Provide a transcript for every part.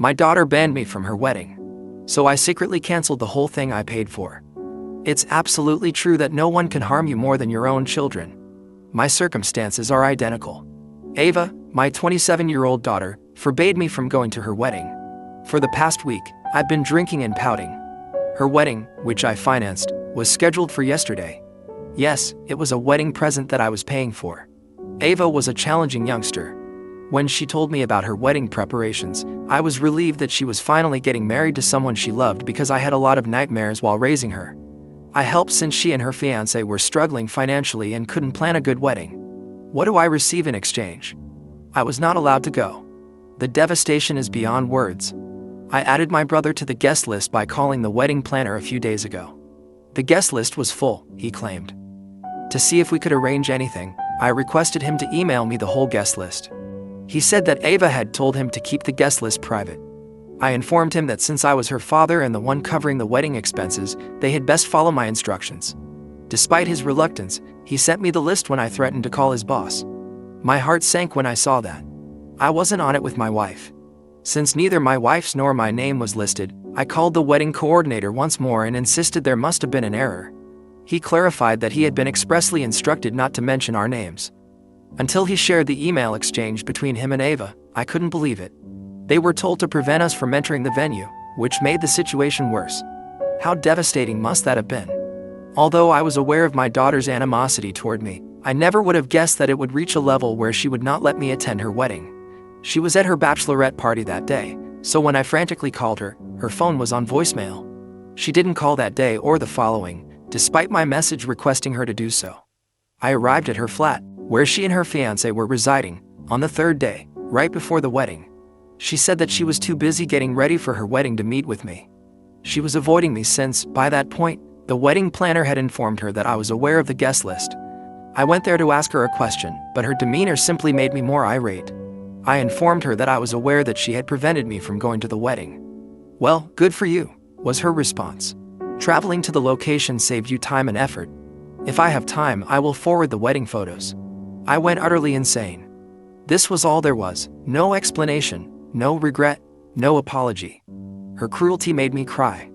My daughter banned me from her wedding. So I secretly canceled the whole thing I paid for. It's absolutely true that no one can harm you more than your own children. My circumstances are identical. Ava, my 27-year-old daughter, forbade me from going to her wedding. For the past week, I've been drinking and pouting. Her wedding, which I financed, was scheduled for yesterday. Yes, it was a wedding present that I was paying for. Ava was a challenging youngster. When she told me about her wedding preparations, I was relieved that she was finally getting married to someone she loved because I had a lot of nightmares while raising her. I helped since she and her fiancé were struggling financially and couldn't plan a good wedding. What do I receive in exchange? I was not allowed to go. The devastation is beyond words. I added my brother to the guest list by calling the wedding planner a few days ago. The guest list was full, he claimed. To see if we could arrange anything, I requested him to email me the whole guest list. He said that Ava had told him to keep the guest list private. I informed him that since I was her father and the one covering the wedding expenses, they had best follow my instructions. Despite his reluctance, he sent me the list when I threatened to call his boss. My heart sank when I saw that. I wasn't on it with my wife. Since neither my wife's nor my name was listed, I called the wedding coordinator once more and insisted there must have been an error. He clarified that he had been expressly instructed not to mention our names. Until he shared the email exchange between him and Ava, I couldn't believe it. They were told to prevent us from entering the venue, which made the situation worse. How devastating must that have been? Although I was aware of my daughter's animosity toward me, I never would have guessed that it would reach a level where she would not let me attend her wedding. She was at her bachelorette party that day, so when I frantically called her, her phone was on voicemail. She didn't call that day or the following, despite my message requesting her to do so. I arrived at her flat, where she and her fiancé were residing, on the third day, right before the wedding. She said that she was too busy getting ready for her wedding to meet with me. She was avoiding me since, by that point, the wedding planner had informed her that I was aware of the guest list. I went there to ask her a question, but her demeanor simply made me more irate. I informed her that I was aware that she had prevented me from going to the wedding. "Well, good for you," was her response. "Traveling to the location saved you time and effort. If I have time, I will forward the wedding photos." I went utterly insane. This was all there was, no explanation, no regret, no apology. Her cruelty made me cry.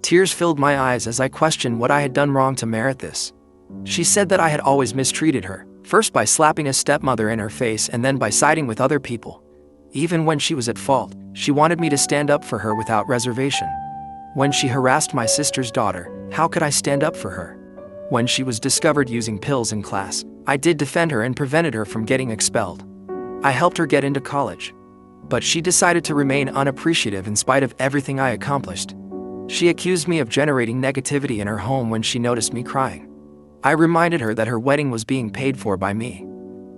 Tears filled my eyes as I questioned what I had done wrong to merit this. She said that I had always mistreated her, first by slapping a stepmother in her face and then by siding with other people. Even when she was at fault, she wanted me to stand up for her without reservation. When she harassed my sister's daughter, how could I stand up for her? When she was discovered using pills in class, I did defend her and prevented her from getting expelled. I helped her get into college. But she decided to remain unappreciative in spite of everything I accomplished. She accused me of generating negativity in her home when she noticed me crying. I reminded her that her wedding was being paid for by me.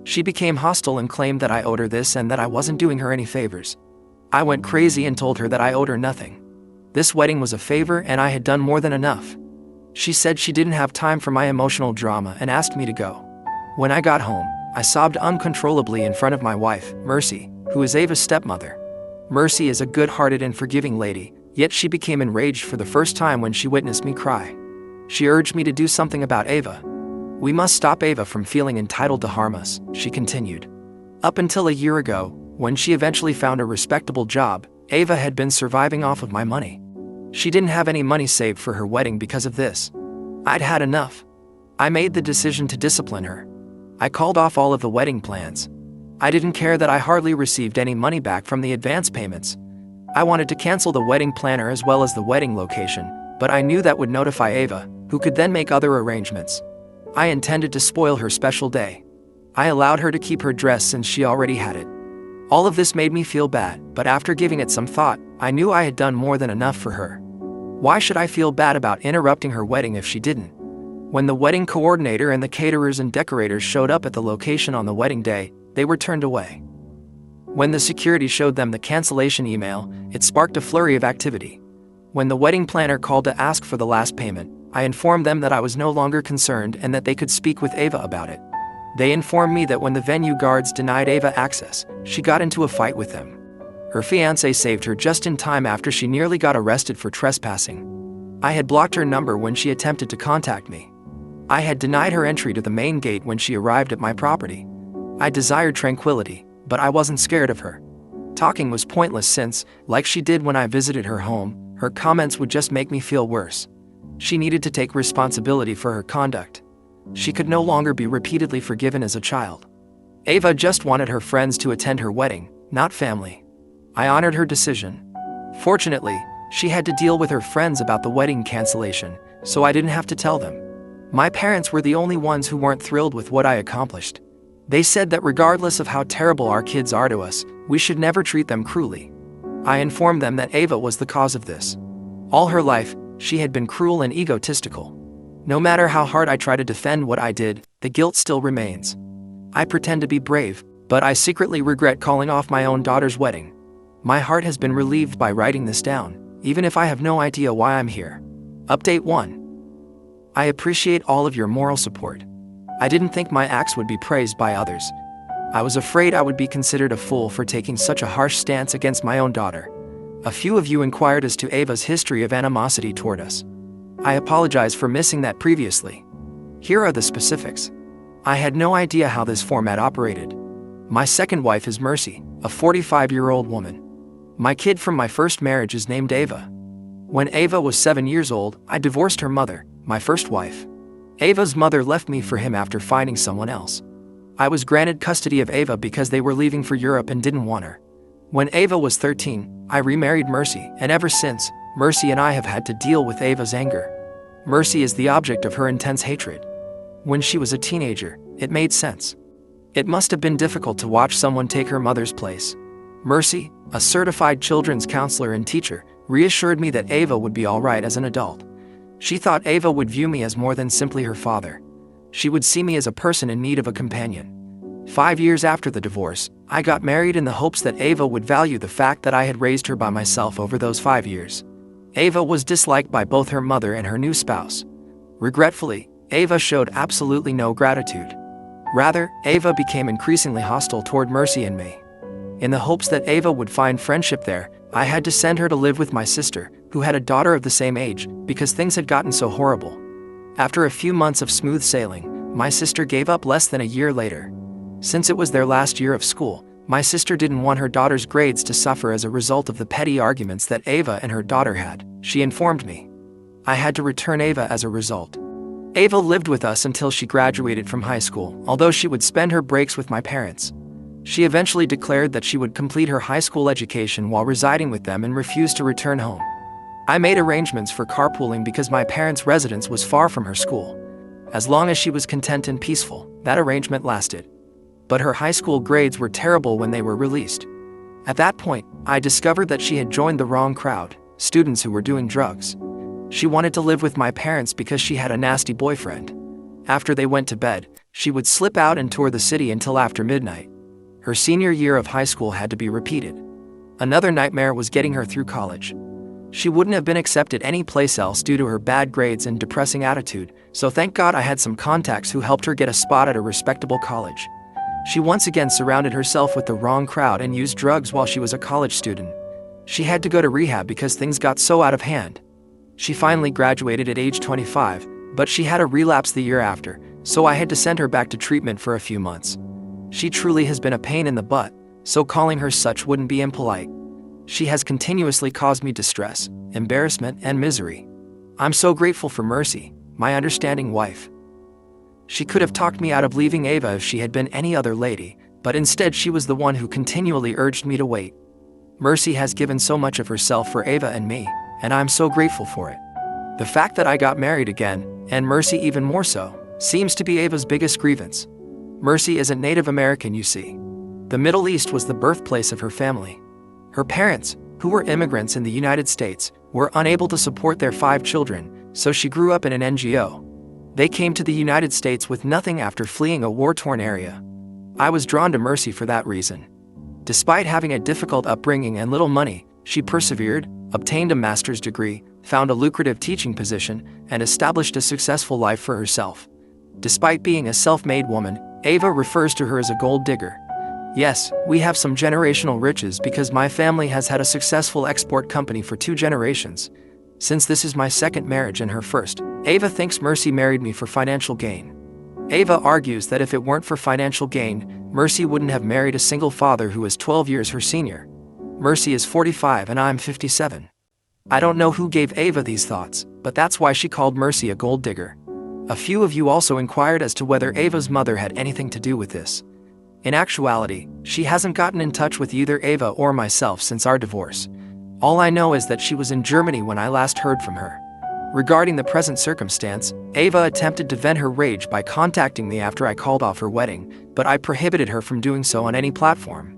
She became hostile and claimed that I owed her this and that I wasn't doing her any favors. I went crazy and told her that I owed her nothing. This wedding was a favor and I had done more than enough. She said she didn't have time for my emotional drama and asked me to go. When I got home, I sobbed uncontrollably in front of my wife, Mercy, who is Ava's stepmother. Mercy is a good-hearted and forgiving lady, yet she became enraged for the first time when she witnessed me cry. She urged me to do something about Ava. "We must stop Ava from feeling entitled to harm us," she continued. Up until a year ago, when she eventually found a respectable job, Ava had been surviving off of my money. She didn't have any money saved for her wedding because of this. I'd had enough. I made the decision to discipline her. I called off all of the wedding plans. I didn't care that I hardly received any money back from the advance payments. I wanted to cancel the wedding planner as well as the wedding location, but I knew that would notify Ava, who could then make other arrangements. I intended to spoil her special day. I allowed her to keep her dress since she already had it. All of this made me feel bad, but after giving it some thought, I knew I had done more than enough for her. Why should I feel bad about interrupting her wedding if she didn't? When the wedding coordinator and the caterers and decorators showed up at the location on the wedding day, they were turned away. When the security showed them the cancellation email, it sparked a flurry of activity. When the wedding planner called to ask for the last payment, I informed them that I was no longer concerned and that they could speak with Ava about it. They informed me that when the venue guards denied Ava access, she got into a fight with them. Her fiancé saved her just in time after she nearly got arrested for trespassing. I had blocked her number when she attempted to contact me. I had denied her entry to the main gate when she arrived at my property. I desired tranquility, but I wasn't scared of her. Talking was pointless since, like she did when I visited her home, her comments would just make me feel worse. She needed to take responsibility for her conduct. She could no longer be repeatedly forgiven as a child. Ava just wanted her friends to attend her wedding, not family. I honored her decision. Fortunately, she had to deal with her friends about the wedding cancellation, so I didn't have to tell them. My parents were the only ones who weren't thrilled with what I accomplished. They said that regardless of how terrible our kids are to us, we should never treat them cruelly. I informed them that Ava was the cause of this. All her life, she had been cruel and egotistical. No matter how hard I try to defend what I did, the guilt still remains. I pretend to be brave, but I secretly regret calling off my own daughter's wedding. My heart has been relieved by writing this down, even if I have no idea why I'm here. Update 1. I appreciate all of your moral support. I didn't think my acts would be praised by others. I was afraid I would be considered a fool for taking such a harsh stance against my own daughter. A few of you inquired as to Ava's history of animosity toward us. I apologize for missing that previously. Here are the specifics. I had no idea how this format operated. My second wife is Mercy, a 45-year-old woman. My kid from my first marriage is named Ava. When Ava was 7 years old, I divorced her mother, my first wife. Ava's mother left me for him after finding someone else. I was granted custody of Ava because they were leaving for Europe and didn't want her. When Ava was 13, I remarried Mercy, and ever since, Mercy and I have had to deal with Ava's anger. Mercy is the object of her intense hatred. When she was a teenager, it made sense. It must have been difficult to watch someone take her mother's place. Mercy, a certified children's counselor and teacher, reassured me that Ava would be all right as an adult. She thought Ava would view me as more than simply her father. She would see me as a person in need of a companion. 5 years after the divorce, I got married in the hopes that Ava would value the fact that I had raised her by myself over those 5 years. Ava was disliked by both her mother and her new spouse. Regretfully, Ava showed absolutely no gratitude. Rather, Ava became increasingly hostile toward Mercy and me. In the hopes that Ava would find friendship there, I had to send her to live with my sister, who had a daughter of the same age, because things had gotten so horrible. After a few months of smooth sailing, my sister gave up less than a year later. Since it was their last year of school, my sister didn't want her daughter's grades to suffer as a result of the petty arguments that Ava and her daughter had, she informed me. I had to return Ava as a result. Ava lived with us until she graduated from high school, although she would spend her breaks with my parents. She eventually declared that she would complete her high school education while residing with them and refused to return home. I made arrangements for carpooling because my parents' residence was far from her school. As long as she was content and peaceful, that arrangement lasted. But her high school grades were terrible when they were released. At that point, I discovered that she had joined the wrong crowd, students who were doing drugs. She wanted to live with my parents because she had a nasty boyfriend. After they went to bed, she would slip out and tour the city until after midnight. Her senior year of high school had to be repeated. Another nightmare was getting her through college. She wouldn't have been accepted any place else due to her bad grades and depressing attitude, so thank God I had some contacts who helped her get a spot at a respectable college. She once again surrounded herself with the wrong crowd and used drugs while she was a college student. She had to go to rehab because things got so out of hand. She finally graduated at age 25, but she had a relapse the year after, so I had to send her back to treatment for a few months. She truly has been a pain in the butt, so calling her such wouldn't be impolite. She has continuously caused me distress, embarrassment, and misery. I'm so grateful for Mercy, my understanding wife. She could have talked me out of leaving Ava if she had been any other lady, but instead she was the one who continually urged me to wait. Mercy has given so much of herself for Ava and me, and I'm so grateful for it. The fact that I got married again, and Mercy even more so, seems to be Ava's biggest grievance. Mercy isn't Native American, you see. The Middle East was the birthplace of her family. Her parents, who were immigrants in the United States, were unable to support their 5 children, so she grew up in an NGO. They came to the United States with nothing after fleeing a war-torn area. I was drawn to Mercy for that reason. Despite having a difficult upbringing and little money, she persevered, obtained a master's degree, found a lucrative teaching position, and established a successful life for herself. Despite being a self-made woman, Ava refers to her as a gold digger. Yes, we have some generational riches because my family has had a successful export company for 2 generations. Since this is my second marriage and her first, Ava thinks Mercy married me for financial gain. Ava argues that if it weren't for financial gain, Mercy wouldn't have married a single father who is 12 years her senior. Mercy is 45 and I'm 57. I don't know who gave Ava these thoughts, but that's why she called Mercy a gold digger. A few of you also inquired as to whether Ava's mother had anything to do with this. In actuality, she hasn't gotten in touch with either Ava or myself since our divorce. All I know is that she was in Germany when I last heard from her. Regarding the present circumstance, Ava attempted to vent her rage by contacting me after I called off her wedding, but I prohibited her from doing so on any platform.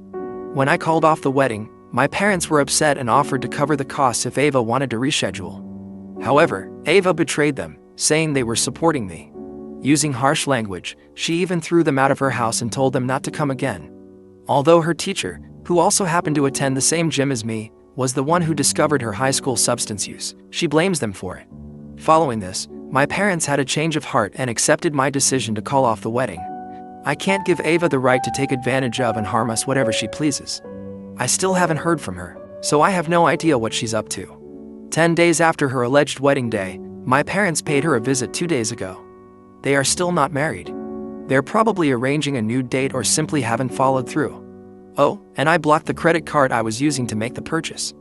When I called off the wedding, my parents were upset and offered to cover the costs if Ava wanted to reschedule. However, Ava betrayed them, saying they were supporting me. Using harsh language, she even threw them out of her house and told them not to come again. Although her teacher, who also happened to attend the same gym as me, was the one who discovered her high school substance use, she blames them for it. Following this, my parents had a change of heart and accepted my decision to call off the wedding. I can't give Ava the right to take advantage of and harm us whatever she pleases. I still haven't heard from her, so I have no idea what she's up to. 10 days after her alleged wedding day, my parents paid her a visit 2 days ago. They are still not married. They're probably arranging a new date or simply haven't followed through. Oh, and I blocked the credit card I was using to make the purchase.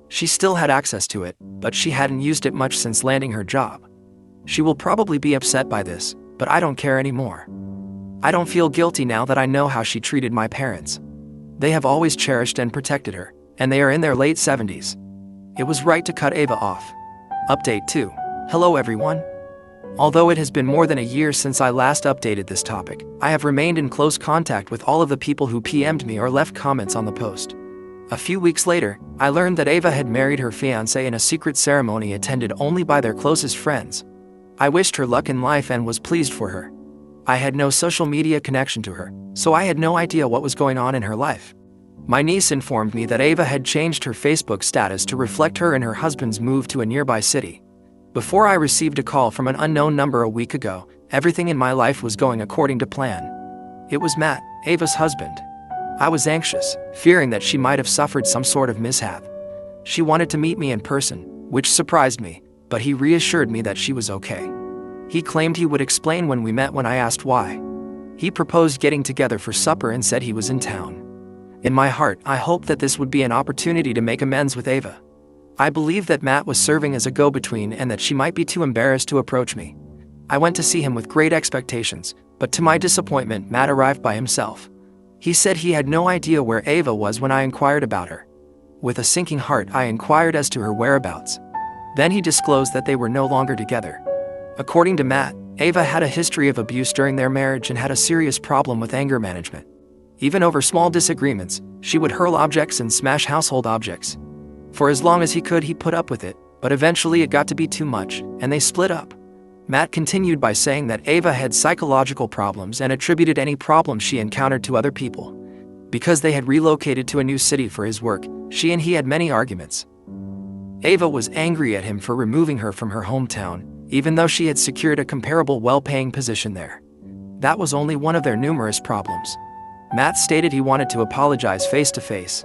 She still had access to it, but she hadn't used it much since landing her job. She will probably be upset by this, but I don't care anymore. I don't feel guilty now that I know how she treated my parents. They have always cherished and protected her, and they are in their late 70s. It was right to cut Ava off. Update 2. Hello everyone. Although it has been more than a year since I last updated this topic, I have remained in close contact with all of the people who PM'd me or left comments on the post. A few weeks later, I learned that Ava had married her fiancé in a secret ceremony attended only by their closest friends. I wished her luck in life and was pleased for her. I had no social media connection to her, so I had no idea what was going on in her life. My niece informed me that Ava had changed her Facebook status to reflect her and her husband's move to a nearby city. Before I received a call from an unknown number a week ago, everything in my life was going according to plan. It was Matt, Ava's husband. I was anxious, fearing that she might have suffered some sort of mishap. She wanted to meet me in person, which surprised me, but he reassured me that she was okay. He claimed he would explain when we met when I asked why. He proposed getting together for supper and said he was in town. In my heart, I hoped that this would be an opportunity to make amends with Ava. I believed that Matt was serving as a go-between and that she might be too embarrassed to approach me. I went to see him with great expectations, but to my disappointment, Matt arrived by himself. He said he had no idea where Ava was when I inquired about her. With a sinking heart, I inquired as to her whereabouts. Then he disclosed that they were no longer together. According to Matt, Ava had a history of abuse during their marriage and had a serious problem with anger management. Even over small disagreements, she would hurl objects and smash household objects. For as long as he could, he put up with it, but eventually it got to be too much, and they split up. Matt continued by saying that Ava had psychological problems and attributed any problems she encountered to other people. Because they had relocated to a new city for his work, she and he had many arguments. Ava was angry at him for removing her from her hometown, even though she had secured a comparable well-paying position there. That was only one of their numerous problems. Matt stated he wanted to apologize face-to-face.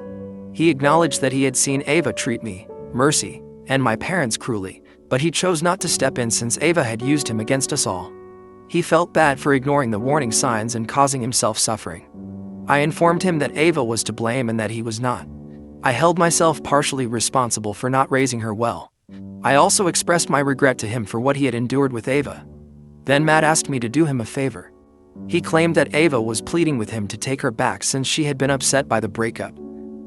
He acknowledged that he had seen Ava treat me, Mercy, and my parents cruelly, but he chose not to step in since Ava had used him against us all. He felt bad for ignoring the warning signs and causing himself suffering. I informed him that Ava was to blame and that he was not. I held myself partially responsible for not raising her well. I also expressed my regret to him for what he had endured with Ava. Then Matt asked me to do him a favor. He claimed that Ava was pleading with him to take her back since she had been upset by the breakup.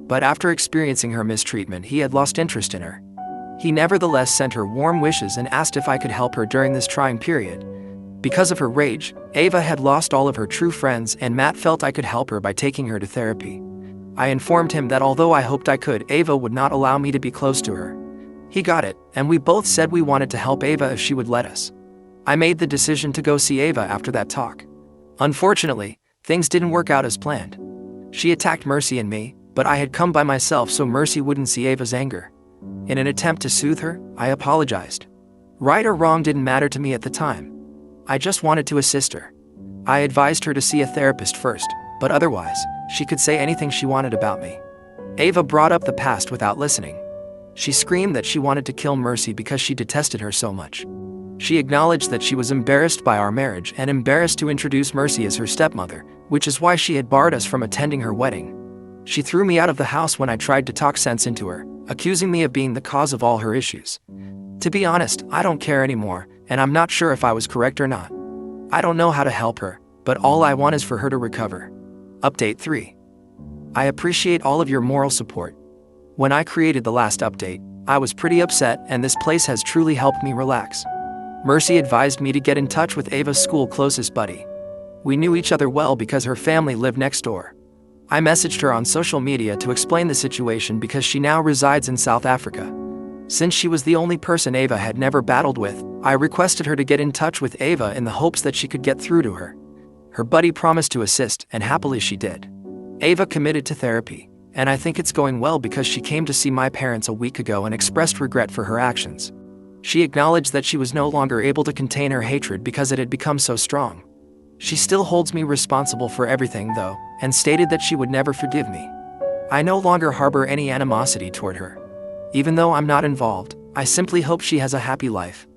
But after experiencing her mistreatment, he had lost interest in her. He nevertheless sent her warm wishes and asked if I could help her during this trying period. Because of her rage, Ava had lost all of her true friends and Matt felt I could help her by taking her to therapy. I informed him that although I hoped I could, Ava would not allow me to be close to her. He got it, and we both said we wanted to help Ava if she would let us. I made the decision to go see Ava after that talk. Unfortunately, things didn't work out as planned. She attacked Mercy and me, but I had come by myself so Mercy wouldn't see Ava's anger. In an attempt to soothe her, I apologized. Right or wrong didn't matter to me at the time. I just wanted to assist her. I advised her to see a therapist first, but otherwise, she could say anything she wanted about me. Ava brought up the past without listening. She screamed that she wanted to kill Mercy because she detested her so much. She acknowledged that she was embarrassed by our marriage and embarrassed to introduce Mercy as her stepmother, which is why she had barred us from attending her wedding. She threw me out of the house when I tried to talk sense into her, accusing me of being the cause of all her issues. To be honest, I don't care anymore, and I'm not sure if I was correct or not. I don't know how to help her, but all I want is for her to recover. Update 3. I appreciate all of your moral support. When I created the last update, I was pretty upset, and this place has truly helped me relax. Mercy advised me to get in touch with Ava's school closest buddy. We knew each other well because her family lived next door. I messaged her on social media to explain the situation because she now resides in South Africa. Since she was the only person Ava had never battled with, I requested her to get in touch with Ava in the hopes that she could get through to her. Her buddy promised to assist, and happily she did. Ava committed to therapy, and I think it's going well because she came to see my parents a week ago and expressed regret for her actions. She acknowledged that she was no longer able to contain her hatred because it had become so strong. She still holds me responsible for everything, though, and stated that she would never forgive me. I no longer harbor any animosity toward her. Even though I'm not involved, I simply hope she has a happy life.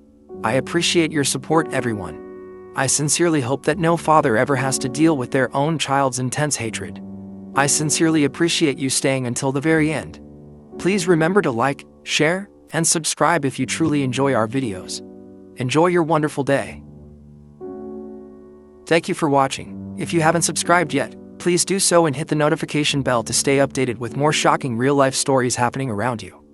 I appreciate your support, everyone. I sincerely hope that no father ever has to deal with their own child's intense hatred. I sincerely appreciate you staying until the very end. Please remember to like, share, and subscribe if you truly enjoy our videos. Enjoy your wonderful day. Thank you for watching. If you haven't subscribed yet, please do so and hit the notification bell to stay updated with more shocking real-life stories happening around you.